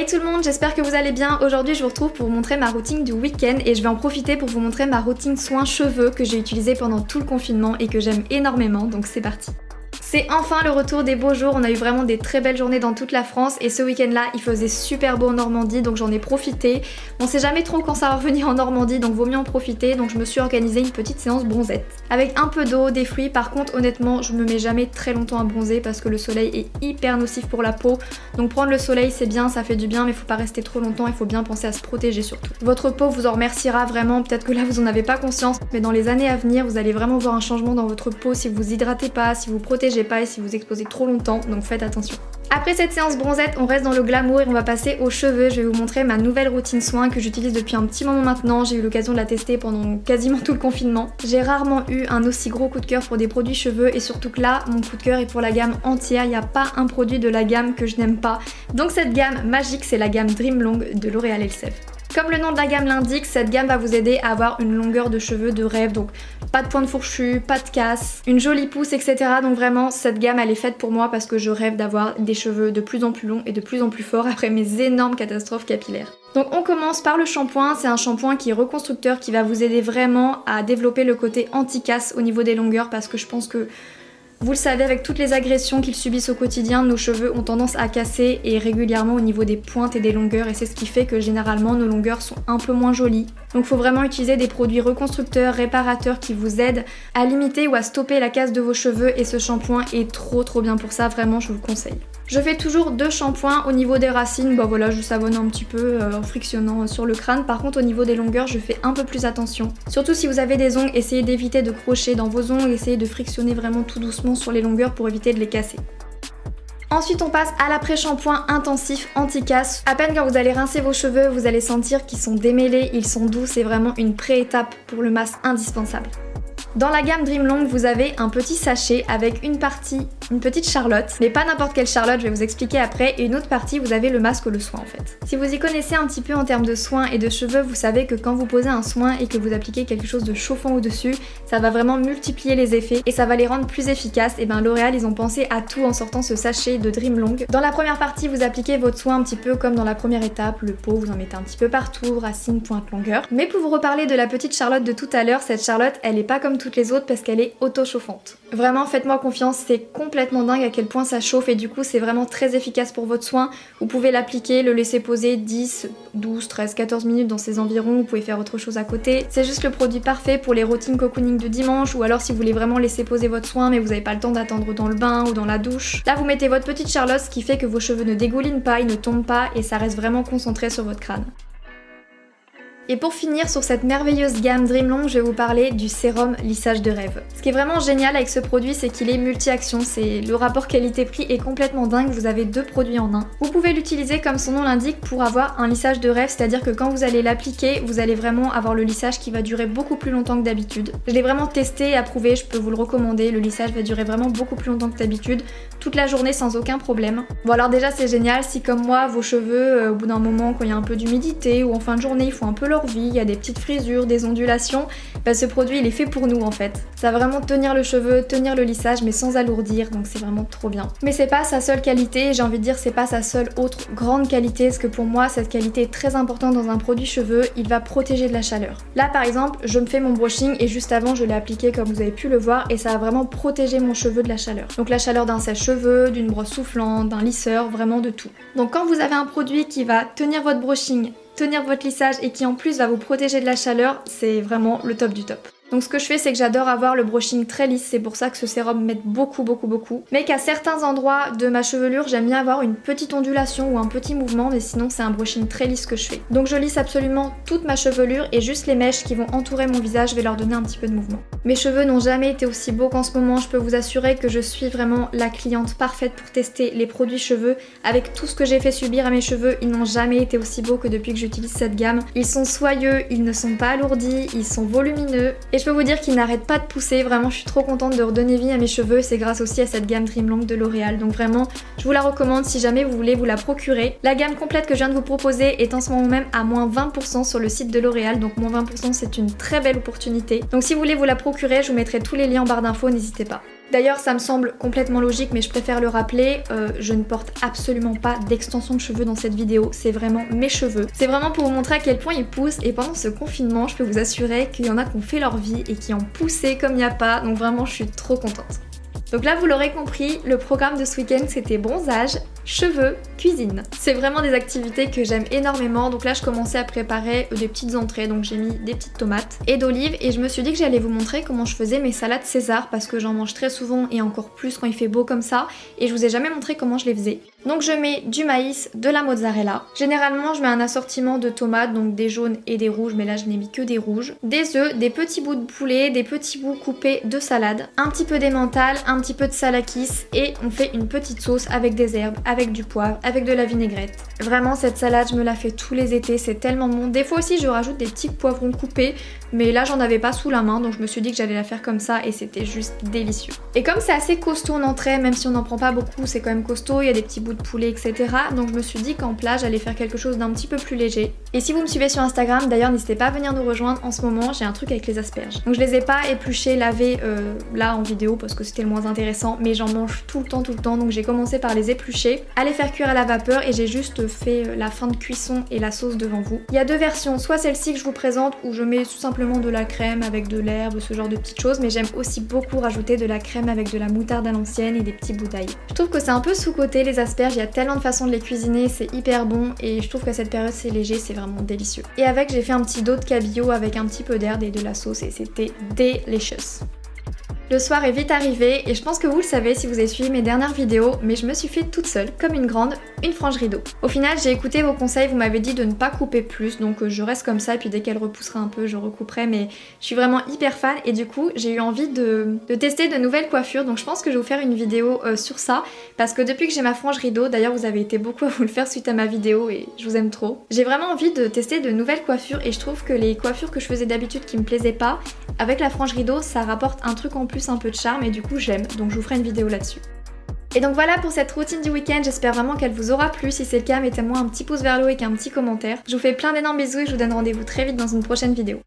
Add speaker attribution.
Speaker 1: Hey tout le monde, j'espère que vous allez bien. Aujourd'hui je vous retrouve pour vous montrer ma routine du week-end et je vais en profiter pour vous montrer ma routine soins cheveux que j'ai utilisée pendant tout le confinement et que j'aime énormément, donc c'est parti. C'est enfin le retour des beaux jours, on a eu vraiment des très belles journées dans toute la France et ce week-end là il faisait super beau en Normandie donc j'en ai profité. On sait jamais trop quand ça va revenir en Normandie donc vaut mieux en profiter, donc je me suis organisé une petite séance bronzette. Avec un peu d'eau, des fruits, par contre honnêtement je me mets jamais très longtemps à bronzer parce que le soleil est hyper nocif pour la peau. Donc prendre le soleil c'est bien, ça fait du bien mais faut pas rester trop longtemps, il faut bien penser à se protéger surtout. Votre peau vous en remerciera vraiment, peut-être que là vous en avez pas conscience mais dans les années à venir vous allez vraiment voir un changement dans votre peau si vous hydratez pas, si vous protégez pas et si vous exposez trop longtemps, donc faites attention. Après cette séance bronzette, on reste dans le glamour et on va passer aux cheveux. Je vais vous montrer ma nouvelle routine soin que j'utilise depuis un petit moment maintenant. J'ai eu l'occasion de la tester pendant quasiment tout le confinement. J'ai rarement eu un aussi gros coup de cœur pour des produits cheveux et surtout que là, mon coup de cœur est pour la gamme entière. Il n'y a pas un produit de la gamme que je n'aime pas. Donc cette gamme magique, c'est la gamme Dream Long de L'Oréal Elseve. Comme le nom de la gamme l'indique, cette gamme va vous aider à avoir une longueur de cheveux de rêve, donc pas de pointe fourchue, pas de casse, une jolie pousse, etc. Donc vraiment, cette gamme elle est faite pour moi parce que je rêve d'avoir des cheveux de plus en plus longs et de plus en plus forts après mes énormes catastrophes capillaires. Donc on commence par le shampoing, c'est un shampoing qui est reconstructeur, qui va vous aider vraiment à développer le côté anti-casse au niveau des longueurs parce que je pense que vous le savez, avec toutes les agressions qu'ils subissent au quotidien, nos cheveux ont tendance à casser et régulièrement au niveau des pointes et des longueurs et c'est ce qui fait que généralement nos longueurs sont un peu moins jolies. Donc il faut vraiment utiliser des produits reconstructeurs, réparateurs qui vous aident à limiter ou à stopper la casse de vos cheveux et ce shampoing est trop bien pour ça, vraiment je vous le conseille. Je fais toujours 2 shampoings au niveau des racines, bah voilà je savonne un petit peu en frictionnant sur le crâne. Par contre au niveau des longueurs je fais un peu plus attention. Surtout si vous avez des ongles, essayez d'éviter de crocher dans vos ongles, essayez de frictionner vraiment tout doucement sur les longueurs pour éviter de les casser. Ensuite on passe à l'après-shampoing intensif anti-casse. À peine quand vous allez rincer vos cheveux, vous allez sentir qu'ils sont démêlés, ils sont doux, c'est vraiment une pré-étape pour le masque indispensable. Dans la gamme Dream Long, vous avez un petit sachet avec une petite charlotte, mais pas n'importe quelle charlotte, je vais vous expliquer après, et une autre partie, vous avez le masque ou le soin en fait. Si vous y connaissez un petit peu en termes de soins et de cheveux, vous savez que quand vous posez un soin et que vous appliquez quelque chose de chauffant au-dessus, ça va vraiment multiplier les effets et ça va les rendre plus efficaces. Et ben L'Oréal, ils ont pensé à tout en sortant ce sachet de Dream Long. Dans la première partie, vous appliquez votre soin un petit peu comme dans la première étape, le pot, vous en mettez un petit peu partout, racines, pointe, longueur. Mais pour vous reparler de la petite charlotte de tout à l'heure, cette charlotte, elle est pas comme toutes les autres parce qu'elle est auto-chauffante. Vraiment, faites-moi confiance, c'est complètement dingue à quel point ça chauffe et du coup c'est vraiment très efficace pour votre soin. Vous pouvez l'appliquer, le laisser poser 10, 12, 13, 14 minutes dans ces environs, vous pouvez faire autre chose à côté. C'est juste le produit parfait pour les routines cocooning de dimanche ou alors si vous voulez vraiment laisser poser votre soin mais vous n'avez pas le temps d'attendre dans le bain ou dans la douche. Là vous mettez votre petite charlotte, ce qui fait que vos cheveux ne dégoulinent pas, ils ne tombent pas et ça reste vraiment concentré sur votre crâne. Et pour finir sur cette merveilleuse gamme Dream Long, je vais vous parler du sérum lissage de rêve. Ce qui est vraiment génial avec ce produit, c'est qu'il est multi-action, le rapport qualité-prix est complètement dingue, vous avez 2 produits en un. Vous pouvez l'utiliser comme son nom l'indique pour avoir un lissage de rêve, c'est-à-dire que quand vous allez l'appliquer, vous allez vraiment avoir le lissage qui va durer beaucoup plus longtemps que d'habitude. Je l'ai vraiment testé et approuvé, je peux vous le recommander, le lissage va durer vraiment beaucoup plus longtemps que d'habitude, toute la journée sans aucun problème. Bon alors déjà c'est génial, si comme moi vos cheveux au bout d'un moment quand il y a un peu d'humidité ou en fin de journée il faut un peu leur vie, il y a des petites frisures, des ondulations, bah ce produit il est fait pour nous en fait. Ça va vraiment tenir le cheveu, tenir le lissage mais sans alourdir, donc c'est vraiment trop bien. Mais c'est pas sa seule qualité, j'ai envie de dire c'est pas sa seule autre grande qualité, parce que pour moi cette qualité est très importante dans un produit cheveux, il va protéger de la chaleur. Là par exemple je me fais mon brushing et juste avant je l'ai appliqué comme vous avez pu le voir et ça a vraiment protégé mon cheveu de la chaleur. Donc la chaleur d'un sèche-cheveux, d'une brosse soufflante, d'un lisseur, vraiment de tout. Donc quand vous avez un produit qui va tenir votre brushing, tenir votre lissage et qui en plus va vous protéger de la chaleur, c'est vraiment le top du top. Donc ce que je fais c'est que j'adore avoir le brushing très lisse, c'est pour ça que ce sérum m'aide beaucoup, mais qu'à certains endroits de ma chevelure j'aime bien avoir une petite ondulation ou un petit mouvement, mais sinon c'est un brushing très lisse que je fais. Donc je lisse absolument toute ma chevelure et juste les mèches qui vont entourer mon visage, je vais leur donner un petit peu de mouvement. Mes cheveux n'ont jamais été aussi beaux qu'en ce moment, je peux vous assurer que je suis vraiment la cliente parfaite pour tester les produits cheveux. Avec tout ce que j'ai fait subir à mes cheveux, ils n'ont jamais été aussi beaux que depuis que j'utilise cette gamme. Ils sont soyeux, ils ne sont pas alourdis, ils sont volumineux et je peux vous dire qu'ils n'arrêtent pas de pousser, vraiment je suis trop contente de redonner vie à mes cheveux et c'est grâce aussi à cette gamme Dream Long de L'Oréal. Donc vraiment je vous la recommande si jamais vous voulez vous la procurer. La gamme complète que je viens de vous proposer est en ce moment même à moins 20% sur le site de L'Oréal, donc moins 20% c'est une très belle opportunité. Donc si vous voulez vous la procurer, je vous mettrai tous les liens en barre d'infos, n'hésitez pas. D'ailleurs ça me semble complètement logique mais je préfère le rappeler, je ne porte absolument pas d'extension de cheveux dans cette vidéo, c'est vraiment mes cheveux. C'est vraiment pour vous montrer à quel point ils poussent et pendant ce confinement je peux vous assurer qu'il y en a qui ont fait leur vie et qui ont poussé comme il n'y a pas, donc vraiment je suis trop contente. Donc là vous l'aurez compris, le programme de ce week-end c'était bronzage, cheveux, cuisine. C'est vraiment des activités que j'aime énormément, donc là je commençais à préparer des petites entrées, donc j'ai mis des petites tomates et d'olives et je me suis dit que j'allais vous montrer comment je faisais mes salades César parce que j'en mange très souvent et encore plus quand il fait beau comme ça et je vous ai jamais montré comment je les faisais. Donc je mets du maïs, de la mozzarella. Généralement je mets un assortiment de tomates, donc des jaunes et des rouges, mais là je n'ai mis que des rouges. Des œufs, des petits bouts de poulet, des petits bouts coupés de salade, un petit peu d'emmental, un petit peu de salakis et on fait une petite sauce avec des herbes, avec du poivre, avec de la vinaigrette. Vraiment cette salade je me la fais tous les étés, c'est tellement bon. Des fois aussi je rajoute des petits poivrons coupés, mais là j'en avais pas sous la main donc je me suis dit que j'allais la faire comme ça et c'était juste délicieux. Et comme c'est assez costaud en entrée, même si on n'en prend pas beaucoup, c'est quand même costaud, il y a des petits bouts de poulet etc. Donc je me suis dit qu'en plat j'allais faire quelque chose d'un petit peu plus léger. Et si vous me suivez sur Instagram d'ailleurs n'hésitez pas à venir nous rejoindre, en ce moment j'ai un truc avec les asperges. Donc je les ai pas épluchées, lavées là en vidéo parce que c'était le moins intéressant, mais j'en mange tout le temps donc j'ai commencé par les éplucher, à les faire cuire à la vapeur et j'ai juste fait la fin de cuisson et la sauce devant vous. Il y a deux versions, soit celle-ci que je vous présente où je mets tout simplement de la crème avec de l'herbe, ce genre de petites choses, mais j'aime aussi beaucoup rajouter de la crème avec de la moutarde à l'ancienne et des petits bouts d'ail. Je trouve que c'est un peu sous-coté les asperges, il y a tellement de façons de les cuisiner, c'est hyper bon et je trouve qu'à cette période c'est léger, c'est vraiment délicieux. Et avec j'ai fait un petit dos de cabillaud avec un petit peu d'herbe et de la sauce et c'était delicious. Le soir est vite arrivé et je pense que vous le savez si vous avez suivi mes dernières vidéos, mais je me suis fait toute seule, comme une grande, une frange rideau. Au final j'ai écouté vos conseils, vous m'avez dit de ne pas couper plus, donc je reste comme ça et puis dès qu'elle repoussera un peu je recouperai, mais je suis vraiment hyper fan et du coup j'ai eu envie de tester de nouvelles coiffures, donc je pense que je vais vous faire une vidéo sur ça, parce que depuis que j'ai ma frange rideau, d'ailleurs vous avez été beaucoup à vous le faire suite à ma vidéo et je vous aime trop, j'ai vraiment envie de tester de nouvelles coiffures et je trouve que les coiffures que je faisais d'habitude qui me plaisaient pas, avec la frange rideau ça rapporte un truc en plus, un peu de charme et du coup j'aime, donc je vous ferai une vidéo là-dessus. Et donc voilà pour cette routine du week-end, j'espère vraiment qu'elle vous aura plu. Si c'est le cas, mettez-moi un petit pouce vers le haut et un petit commentaire. Je vous fais plein d'énormes bisous et je vous donne rendez-vous très vite dans une prochaine vidéo.